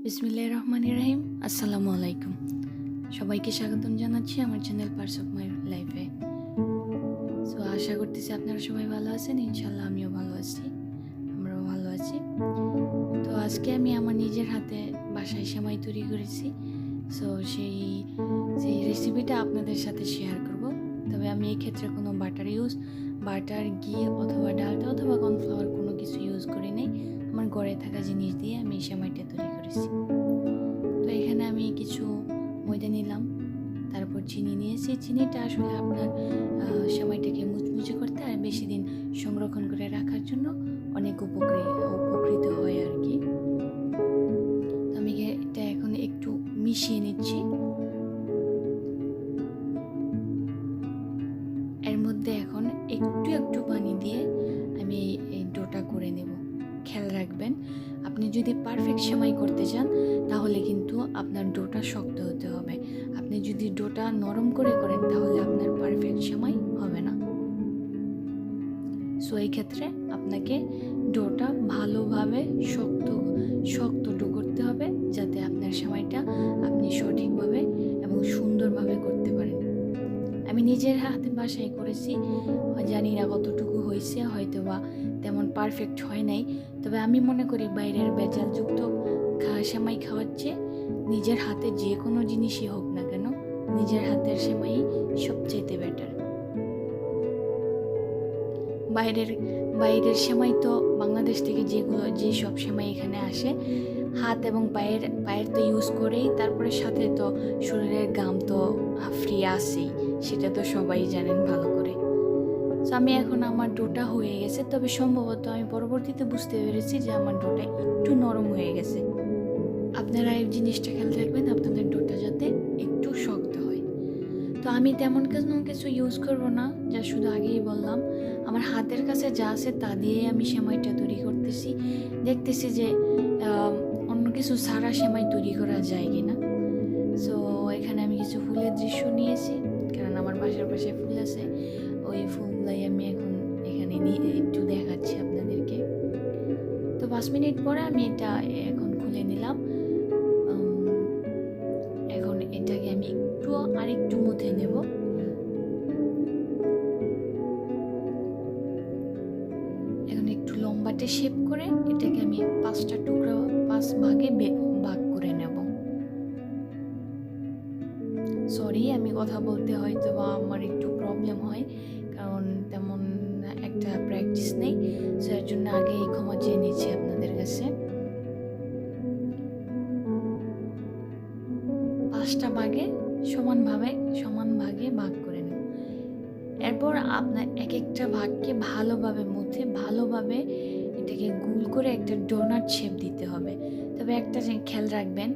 বিসমিল্লাহির রহমানির রহিম। আসসালামু আলাইকুম। সবাইকে স্বাগতম জানাচ্ছি আমার চ্যানেল পার্টস অফ মাই লাইফে। সো আশা করতেছি আপনারা সবাই ভালো আছেন। ইনশাল্লাহ আমিও ভালো আছি, আমরাও ভালো আছি। তো আজকে আমি আমার নিজের হাতে বাসায় সেমাই তৈরি করেছি। সো সেই রেসিপিটা আপনাদের সাথে শেয়ার করব। তবে আমি এই ক্ষেত্রে কোনো বাটার ঘি অথবা ডালটা অথবা কর্নফ্লাওয়ার কোনো কিছু ইউজ করি নাই। আমার ঘরে থাকা জিনিস দিয়ে আমি সেমাইটা তৈরি করেছি। তো এখানে আমি কিছু ময়দা নিলাম, তারপর চিনি নিয়েছি। চিনিটা আসলে আপনার সেমাইটাকে মুচমুচে করতে আর বেশি দিন সংরক্ষণ করে রাখার জন্য অনেক উপকৃত হয় আর কি। তো আমি এটা এখন একটু মিশিয়ে নিচ্ছি। এর মধ্যে এখন একটু পানি দিয়ে আমি এই ডোটা করে নেব। খেয়াল রাখবেন, আপনি যদি পারফেক্ট সেমাই করতে চান তাহলে কিন্তু আপনার ডোটা শক্ত হতে হবে। আপনি যদি ডোটা নরম করে করেন তাহলে আপনার পারফেক্ট সেমাই হবে না। সো এই ক্ষেত্রে আপনাকে ডোটা ভালোভাবে শক্ত ডো করতে হবে, যাতে আপনার সেমাইটা আপনি সঠিকভাবে এবং সুন্দরভাবে করতে পারেন। আমি নিজের হাতে বাসায় করেছি, জানি না কতটুকু হয়েছে, হয়তো বা তেমন পারফেক্ট হয় নাই। তবে আমি মনে করি বাইরের ভেজালযুক্ত সেমাই খাওয়ার চেয়ে নিজের হাতে যে কোনো জিনিসই হোক না কেন, নিজের হাতের সেমাই সবচেয়ে বেটার। বাইরের সেমাই তো বাংলাদেশ থেকে যে সব সেমাই এখানে আসে, হাত এবং পায়ের তো ইউজ করেই, তারপরে সাথে তো শরীরের ঘাম তো ফ্রি আসেই, সেটা তো সবাই জানেন ভালো করে। তো আমি এখন আমার ডোটা হয়ে গেছে, তবে সম্ভবত আমি পরবর্তীতে বুঝতে পেরেছি যে আমার ডোটা একটু নরম হয়ে গেছে। আপনারা এই জিনিসটা খেয়াল রাখবেন, আপনাদের ডোটা যাতে একটু শক্ত হয়। তো আমি তেমন কিছু ইউজ করব না, যা শুধু আগেই বললাম, আমার হাতের কাছে যা আছে তা দিয়েই আমি সেমাইটা তৈরি করতেছি। দেখতেছি যে অন্য কিছু ছাড়া সেমাই তৈরি করা যায় কিনা। সো এখানে আমি কিছু ফুলের দৃশ্য নিয়েছি, কারণ আমার বাসার পাশে ফুল আছে। ওই ফুলগুলাই আমি এখন এখানে একটু দেখাচ্ছি আপনাদেরকে। তো 5 মিনিট পরে আমি এটা এখন খুলে নিলাম। এখন এটাকে আমি আরেকটু মুথে নেব। এখন একটু লম্বাটে শেপ করে এটাকে আমি 5 ভাগে ভাগ করে নেব। সরি, আমি কথা বলতে হয়তো বা আমার একটু প্রবলেম হয়, কারণ তেমন একটা প্র্যাকটিস নেই। যার জন্য আগেই ক্ষমা চেয়ে নিচ্ছি আপনাদের কাছে। 5টা ভাগে সমান ভাগে ভাগ করে নেব। এরপর আপনার একটা ভাগকে ভালোভাবে মুথে ভালোভাবে এটাকে গোল করে একটা ডোনাট শেপ দিতে হবে। তবে একটা খেয়াল রাখবেন,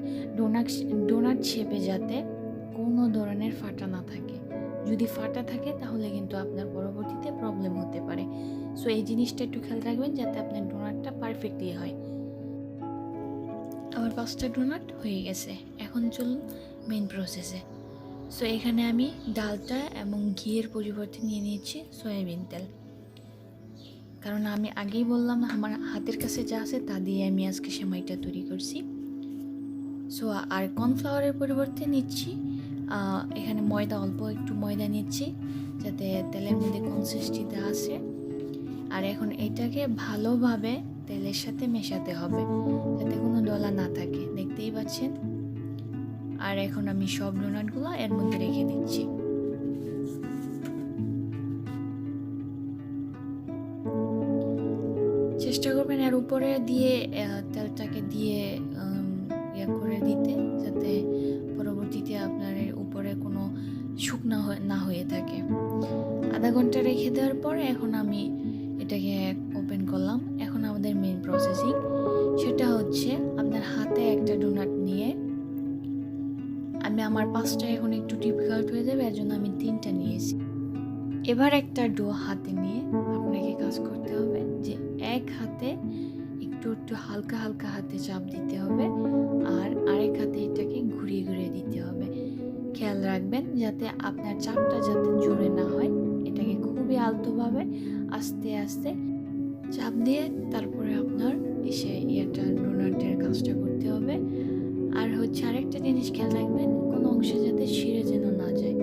ডোনাট শেপে যাতে কোনো ধরনের ফাটা না থাকে। যদি ফাটা থাকে তাহলে কিন্তু আপনার পরবর্তীতে প্রবলেম হতে পারে। সো এই জিনিসটা একটু খেয়াল রাখবেন যাতে আপনার ডোনাটটা পারফেক্টলি হয়। আমার 5টা ডোনাট হয়ে গেছে, এখন চলুন মেইন প্রসেসে। সো এখানে আমি ডালটা এবং ঘিয়ের পরিবর্তে নিয়ে নিয়েছি সয়াবিন তেল, কারণ আমি আগেই বললাম আমার হাতের কাছে যা আছে তা দিয়ে আমি আজকে সেমাইটা তৈরি করছি। সো আর কর্নফ্লাওয়ারের পরিবর্তে নিচ্ছি এখানে অল্প একটু ময়দা নিচ্ছি, যাতে তেলের মধ্যে কনসিস্টেন্সিটা আসে। আর এখন এটাকে ভালোভাবে তেলের সাথে মেশাতে হবে, যাতে কোনো দলা না থাকে, দেখতেই পাচ্ছেন। আর এখন আমি সব ডোনাটগুলো এর মধ্যে রেখে দিচ্ছি। চেষ্টা করবেন এর উপরে দিয়ে তেলটাকে দিয়ে করে দিতে, যাতে পরবর্তীতে আপনার উপরে কোনো শুকনা না হয়ে থাকে। আধা ঘন্টা রেখে দেওয়ার পরে এখন আমি এটাকে ওপেন করলাম। এখন আমাদের মেইন প্রসেসিং, সেটা হচ্ছে আপনার হাতে একটা ডোনাট নিয়ে, আমার 5টা এখন একটু ডিফিকাল্ট হয়ে যাবে, এর জন্য আমি 3টা নিয়েছি। এবার একটা ডো হাতে নিয়ে আপনাকে কাজ করতে হবে যে এক হাতে একটু হালকা হাতে চাপ দিতে হবে, আর আরেক হাতে এটাকে ঘুরিয়ে দিতে হবে। খেয়াল রাখবেন যাতে আপনার চাপটা যাতে জোরে না হয়, এটাকে খুবই আলতোভাবে আস্তে চাপ দিয়ে তারপরে আপনার এসে ডোনাটের কাজটা করতে হবে। আর হচ্ছে আরেকটা জিনিস খেয়াল রাখবেন, কোনো অংশ যাতে ছিঁড়ে যেন না যায়।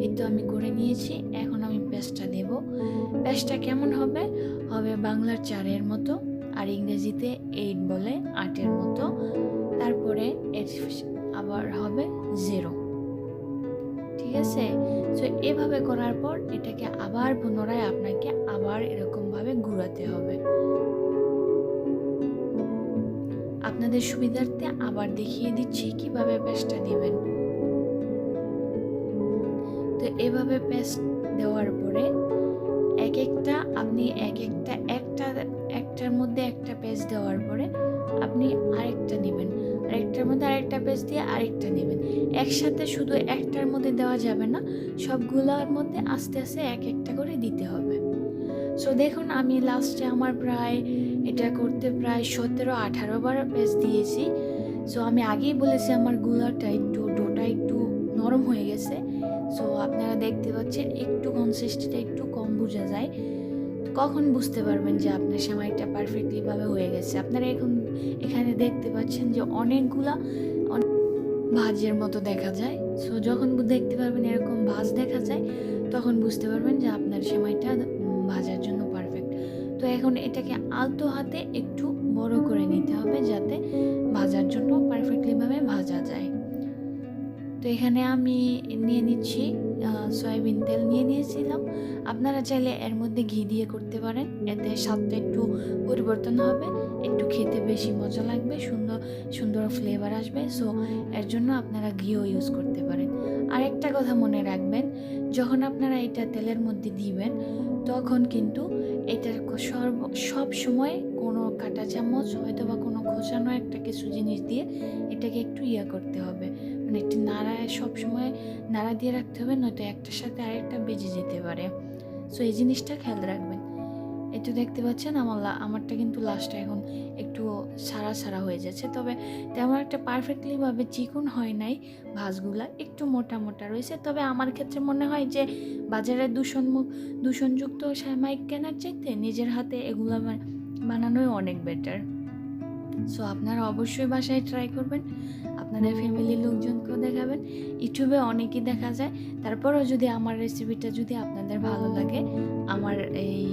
এই তো আমি করে নিয়েছি, এখন আমি পেস্টটা দেব। পেস্টটা কেমন হবে? হবে বাংলার 4-এর মতো, আর ইংরেজিতে 8 বলে 8-এর মতো, তারপরে আবার হবে 0। ঠিক আছে? সো এভাবে করার পর এটাকে আবার পুনরায় আপনাকে আবার এরকমভাবে ঘোরাতে হবে। আপনাদের সুবিধার্থে আবার দেখিয়ে দিচ্ছি কিভাবে পেস্টটা দিবেন। তো এভাবে পেস্ট দেওয়ার পরে আপনি একটার মধ্যে একটা পেস্ট দেওয়ার পরে আপনি আরেকটা নেবেন, আরেকটার মধ্যে আরেকটা পেস্ট দিয়ে আরেকটা নেবেন। একসাথে শুধু একটার মধ্যে দেওয়া যাবে না, সবগুলোর মধ্যে আস্তে আস্তে এক একটা করে দিতে হবে। সো দেখুন আমি লাস্টে আমার এটা করতে প্রায় 17-18 বার পেস্ট দিয়েছি। সো আমি আগেই বলেছি আমার ডোটা একটু নরম হয়ে গেছে। সো আপনারা দেখতে পাচ্ছেন একটু কনসিস্টেন্সিটা একটু কম বোঝা যায়। কখন বুঝতে পারবেন যে আপনার সেমাইটা পারফেক্টলিভাবে হয়ে গেছে? আপনারা এখানে দেখতে পাচ্ছেন যে অনেকগুলা ভাজের মতো দেখা যায়। সো যখন দেখতে পারবেন এরকম ভাজ দেখা যায়, তখন বুঝতে পারবেন যে আপনার সেমাইটা ভাজার জন্য পারফেক্ট। তো এখন এটাকে আলতো হাতে একটু বড় করে নিতে হবে যাতে ভাজার জন্য পারফেক্টলিভাবে ভাজা যায়। তো এখানে আমি নিয়ে নিচ্ছি সয়াবিন তেল নিয়ে নিয়েছিলাম। আপনারা চাইলে এর মধ্যে ঘি দিয়ে করতে পারেন, এতে স্বাদটা একটু পরিবর্তন হবে, একটু খেতে বেশি মজা লাগবে, সুন্দর ফ্লেভার আসবে। সো এর জন্য আপনারা ঘিও ইউজ করতে পারেন। আর একটা কথা মনে রাখবেন, যখন আপনারা এটা তেলের মধ্যে দিবেন তখন কিন্তু এটার সব সময় কোনো কাঁটা চামচ হয়তো বা কোনো খোঁচানো একটা কিছু জিনিস দিয়ে এটাকে একটু করতে হবে, মানে একটু সব সময় নাড়া দিয়ে রাখতে হবে, নয়তো একটার সাথে আরেকটা বেজে যেতে পারে। সো এই জিনিসটা খেয়াল রাখবেন। এই তো দেখতে পাচ্ছেন আমারটা কিন্তু লাস্টে এখন একটু সারা হয়ে যাচ্ছে, তবে তেমন একটা পারফেক্টলিভাবে চিকন হয় নাই, ভাঁজগুলা একটু মোটা রয়েছে। তবে আমার ক্ষেত্রে মনে হয় যে বাজারে দূষণযুক্ত সেমাই কেনার চাইতে নিজের হাতে এগুলো বানানোই অনেক বেটার। সো আপনারা অবশ্যই বাসায় ট্রাই করবেন, আপনাদের ফ্যামিলির লোকজনকেও দেখাবেন। ইউটিউবে অনেকেই দেখা যায়। তারপরেও যদি আমার রেসিপিটা যদি আপনাদের ভালো লাগে, আমার এই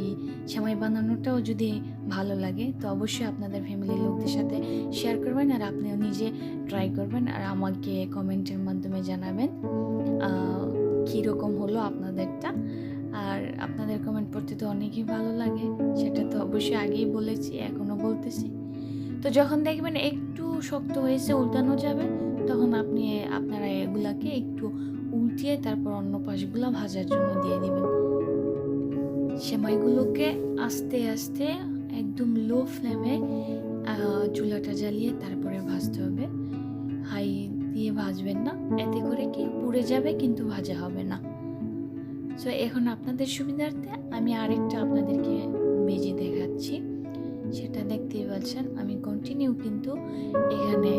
সেমাই বানানোটাও যদি ভালো লাগে, তো অবশ্যই আপনাদের ফ্যামিলির লোকদের সাথে শেয়ার করবেন, আর আপনিও নিজে ট্রাই করবেন, আর আমাকে কমেন্টের মাধ্যমে জানাবেন কীরকম হলো আপনাদেরটা। আর আপনাদের কমেন্ট পড়তে তো অনেকই ভালো লাগে, সেটা তো অবশ্যই আগেই বলেছি, এখনও বলতেছি। তো যখন দেখবেন একটু শক্ত হয়েছে, উল্টানো যাবে, তখন আপনারা এগুলাকে একটু উল্টিয়ে তারপর অন্য পাশগুলো ভাজার জন্য দিয়ে দিবেন। সেমাইগুলোকে আস্তে আস্তে একদম লো ফ্লেমে চুলাটা জ্বালিয়ে তারপরে ভাজতে হবে, হাই দিয়ে ভাজবেন না, এতে করে কি পুড়ে যাবে কিন্তু ভাজা হবে না। সো এখন আপনাদের সুবিধার্থে আমি আরেকটা আপনাদেরকে ভেজে দেখাচ্ছি, সেটা দেখতেই পাচ্ছেন। আমি কন্টিনিউ কিন্তু এখানে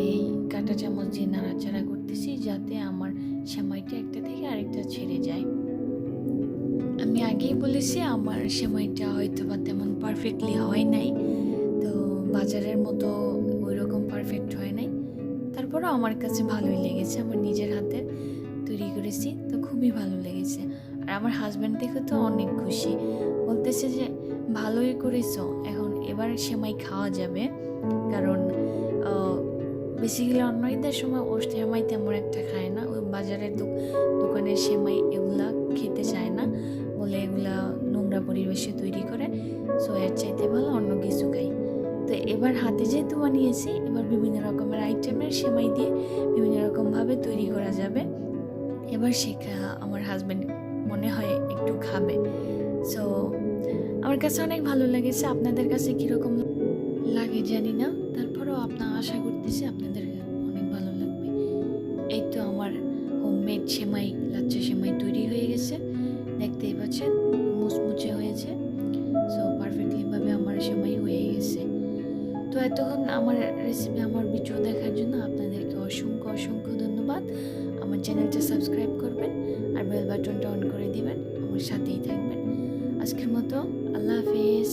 এই কাঁটা চামচ দিয়ে নাড়াচাড়া করতেছি যাতে আমার সেমাইটা একটা থেকে আরেকটা ছেড়ে যায়। আমি আগেই বলেছি আমার সেমাইটা হয়তো বা তেমন পারফেক্টলি হয় নাই, তো বাজারের মতো ওই রকম পারফেক্ট হয় নাই, তারপরও আমার কাছে ভালোই লেগেছে, আমার নিজের হাতে তৈরি করেছি তো খুবই ভালো লেগেছে। আর আমার হাজব্যান্ড দেখে তো অনেক খুশি, বলতেছে যে ভালোই করেছো, এবার সেমাই খাওয়া যাবে। কারণ বেসিক্যালি অন্য ঈদের সময় ও সেমাই তেমন একটা খায় না, ওই বাজারের দোকানের সেমাই এগুলা খেতে চায় না, বলে এগুলা নোংরা পরিবেশে তৈরি করে। সো এর চাইতে ভালো অন্য কিছু খাই। তো এবার হাতে যেহেতু বানিয়েছি, এবার বিভিন্ন রকমের আইটেমের সেমাই দিয়ে বিভিন্ন রকমভাবে তৈরি করা যাবে। এবার আমার হাজব্যান্ড মনে হয় একটু খাবে। সো আমার কাছে অনেক ভালো লেগেছে, আপনাদের কাছে কীরকম লাগে জানি না, তারপরেও আশা করতেছি আপনাদের অনেক ভালো লাগবে। এই তো আমার হোমমেড লাচ্চা সেমাই তৈরি হয়ে গেছে, দেখতেই পাচ্ছেন মুচমুচে হয়েছে। সো পারফেক্টলিভাবে আমার সেমাই হয়ে গেছে। তো এতক্ষণ আমার রেসিপি, আমার ভিডিও দেখার জন্য আপনাদেরকে অসংখ্য ধন্যবাদ। আমার চ্যানেলটা সাবস্ক্রাইব করবেন আর বেল বাটনটা অন করে দিবেন, আমার সাথেই থাকবেন। আজকের মতো আল্লাহ হাফেজ।